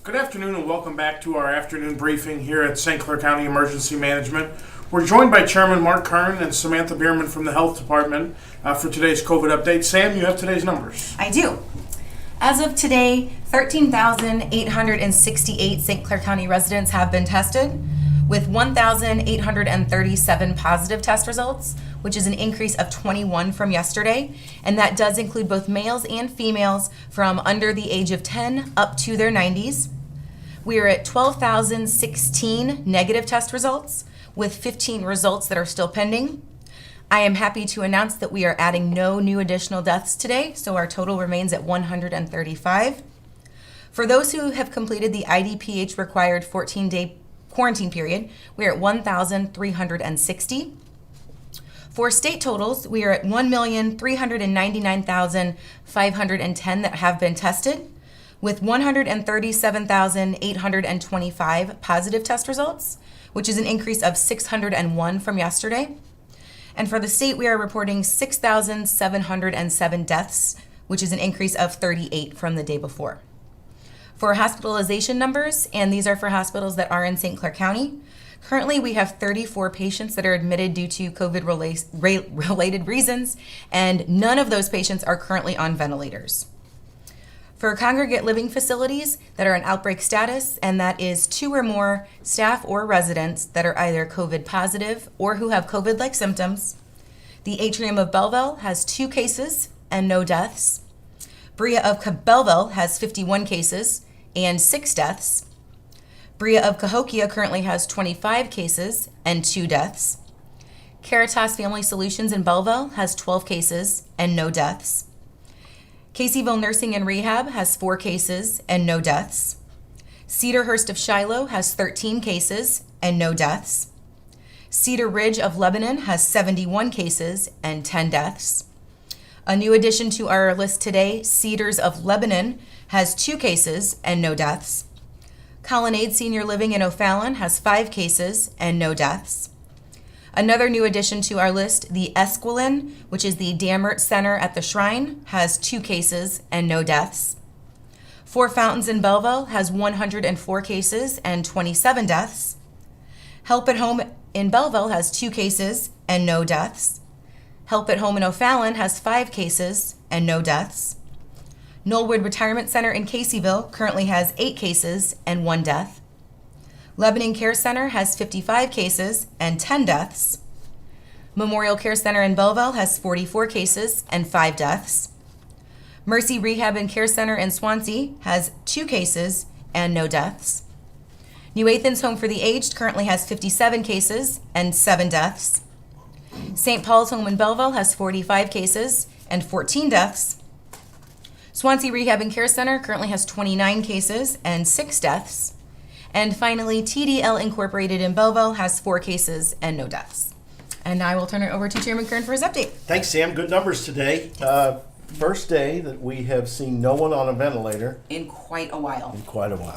Good afternoon and welcome back to our afternoon briefing here at St. Clair County Emergency Management. We're joined by Chairman Mark Kern and Samantha Bierman from the Health Department for today's COVID update. Sam, you have today's numbers. I do. As of today, 13,868 St. Clair County residents have been tested, with 1,837 positive test results, which is an increase of 21 from yesterday. And that does include both males and females from under the age of 10 up to their 90s. We are at 12,016 negative test results, with 15 results that are still pending. I am happy to announce that we are adding no new additional deaths today, so our total remains at 135. For those who have completed the IDPH required 14-day quarantine period, we are at 1,360. For state totals, we are at 1,399,510 that have been tested, with 137,825 positive test results, which is an increase of 601 from yesterday. And for the state, we are reporting 6,707 deaths, which is an increase of 38 from the day before. For hospitalization numbers, and these are for hospitals that are in St. Clair County, currently we have 34 patients that are admitted due to COVID-related reasons, and none of those patients are currently on ventilators. For congregate living facilities that are in outbreak status, and that is 2 or more staff or residents that are either COVID positive or who have COVID-like symptoms, the Atrium of Belleville has 2 cases and no deaths. Brea of Belleville has 51 cases and 6 deaths. Brea of Cahokia currently has 25 cases and 2 deaths. Caritas Family Solutions in Belleville has 12 cases and no deaths. Caseyville Nursing and Rehab has 4 cases and no deaths. Cedarhurst of Shiloh has 13 cases and no deaths. Cedar Ridge of Lebanon has 71 cases and 10 deaths. A new addition to our list today, Cedars of Lebanon has 2 cases and no deaths. Colonnade Senior Living in O'Fallon has 5 cases and no deaths. Another new addition to our list, the Esquilin, which is the Dammert Center at the Shrine, has 2 cases and no deaths. Four Fountains in Belleville has 104 cases and 27 deaths. Help at Home in Belleville has 2 cases and no deaths. Help at Home in O'Fallon has 5 cases and no deaths. Knollwood Retirement Center in Caseyville currently has 8 cases and 1 death. Lebanon Care Center has 55 cases and 10 deaths. Memorial Care Center in Belleville has 44 cases and 5 deaths. Mercy Rehab and Care Center in Swansea has 2 cases and no deaths. New Athens Home for the Aged currently has 57 cases and 7 deaths. St. Paul's Home in Belleville has 45 cases and 14 deaths. Swansea Rehab and Care Center currently has 29 cases and 6 deaths. And finally, TDL Incorporated in Belleville has 4 cases and no deaths. And now I will turn it over to Chairman Kern for his update. Thanks, Sam. Good numbers today. First day that we have seen no one on a ventilator. In quite a while.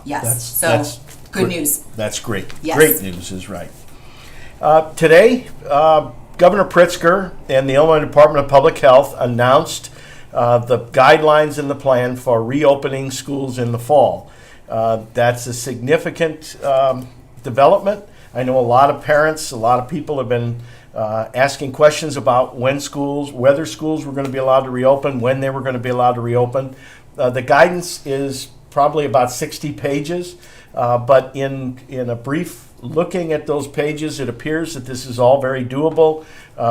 Yes. That's good news. That's great. Yes. Great news is right. Today, Governor Pritzker and the Illinois Department of Public Health announced the guidelines and the plan for reopening schools in the fall. That's a significant development. I know a lot of parents, a lot of people have been asking questions about whether schools were going to be allowed to reopen, when they were going to be allowed to reopen. The guidance is probably about 60 pages, but in a brief looking at those pages, it appears that this is all very doable,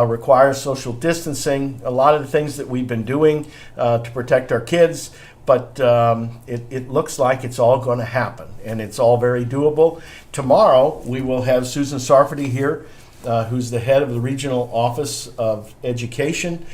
requires social distancing, a lot of the things that we've been doing to protect our kids. But it looks like it's all going to happen, and it's all very doable. Tomorrow, we will have Susan Sarfati here, who's the head of the Regional Office of Education,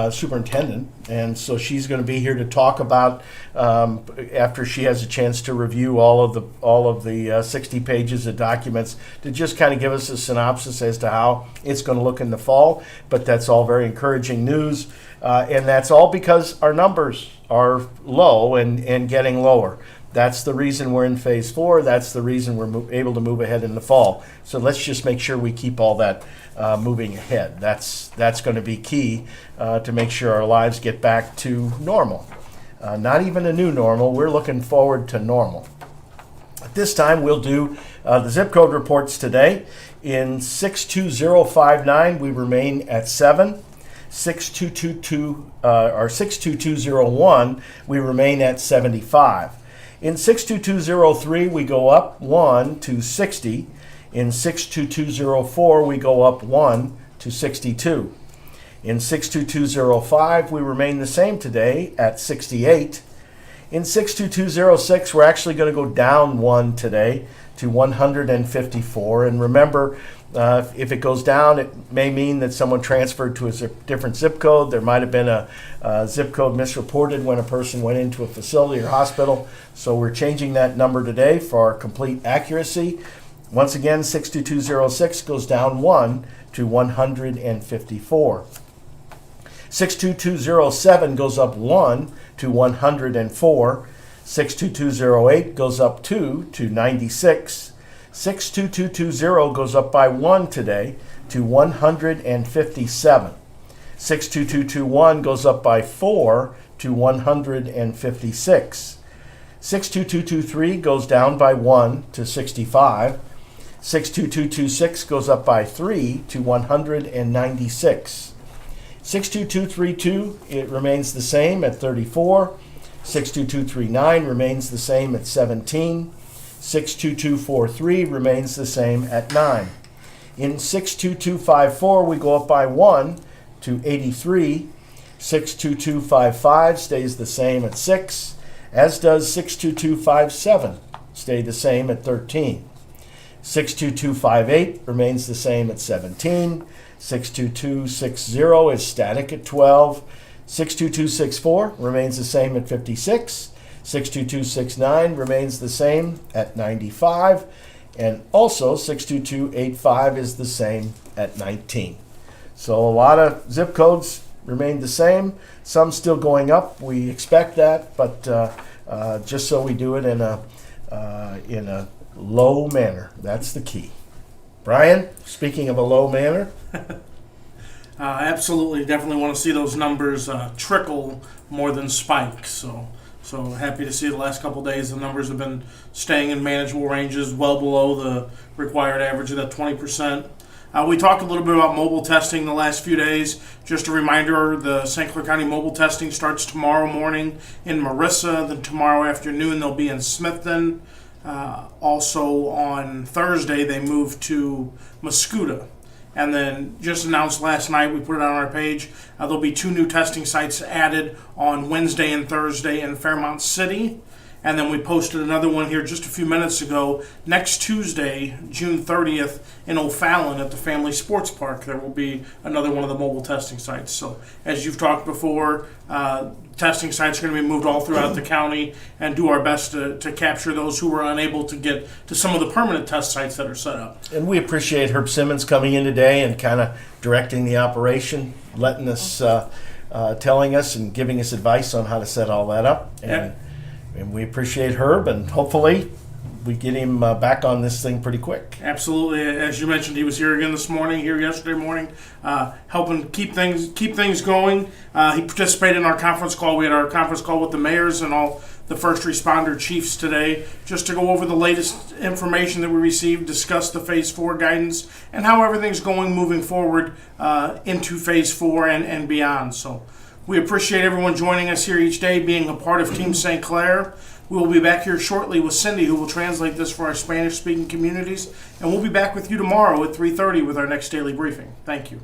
Superintendent. And so she's going to be here to talk about, after she has a chance to review all of the 60 pages of documents, to just kind of give us a synopsis as to how it's going to look in the fall. But that's all very encouraging news. And that's all because our numbers are low and getting lower. That's the reason we're in phase 4. That's the reason we're able to move ahead in the fall. So let's just make sure we keep all that moving ahead. That's going to be key to make sure our lives get back to normal. Not even a new normal. We're looking forward to normal. This time we'll do the zip code reports today. In 62059, we remain at 7. 62201, we remain at 75. In 62203, we go up 1 to 60. In 62204, we go up 1 to 62. In 62205, we remain the same today at 68. In 62206, we're actually going to go down 1 today to 154. And remember, if it goes down, it may mean that someone transferred to a different zip code. There might have been a zip code misreported when a person went into a facility or hospital. So we're changing that number today for complete accuracy. Once again, 62206 goes down 1 to 154. 62207 goes up 1 to 104. 62208 goes up 2 to 96. 62220 goes up by 1 today to 157. 62221 goes up by 4 to 156. 62223 goes down by 1 to 65. 62226 goes up by 3 to 196. 62232, it remains the same at 34. 62239 remains the same at 17. 62243 remains the same at 9. In 62254, we go up by 1 to 83. 62255 stays the same at 6, as does 62257, stay the same at 13. 62258 remains the same at 17. 62260 is static at 12. 62264 remains the same at 56. 62269 remains the same at 95. And also 62285 is the same at 19. So a lot of zip codes remain the same. Some still going up. We expect that, but just so we do it in a low manner. That's the key. Brian, speaking of a low manner. Absolutely, definitely want to see those numbers trickle more than spike. So happy to see the last couple days the numbers have been staying in manageable ranges, well below the required average of that 20%. We talked a little bit about mobile testing the last few days. Just a reminder, the St. Clair County mobile testing starts tomorrow morning in Marissa. Then tomorrow afternoon they'll be in Smithton. Also on Thursday they move to Mascoutah. And then just announced last night, we put it on our page, there'll be 2 new testing sites added on Wednesday and Thursday in Fairmont City. And then we posted another one here just a few minutes ago. Next Tuesday, June 30th, in O'Fallon at the Family Sports Park, there will be another one of the mobile testing sites. So as you've talked before, testing sites are going to be moved all throughout the county, and do our best to capture those who were unable to get to some of the permanent test sites that are set up. And we appreciate Herb Simmons coming in today and kind of directing the operation, letting us, telling us and giving us advice on how to set all that up. And we appreciate Herb, and hopefully we get him back on this thing pretty quick. Absolutely. As you mentioned, he was here again this morning, here yesterday morning, helping keep things going. He participated in our conference call. We had our conference call with the mayors and all the first responder chiefs today, just to go over the latest information that we received, discuss the Phase 4 guidance, and how everything's going moving forward into Phase 4 and beyond. So we appreciate everyone joining us here each day, being a part of Team St. Clair. We will be back here shortly with Cindy, who will translate this for our Spanish-speaking communities. And we'll be back with you tomorrow at 3:30 with our next daily briefing. Thank you.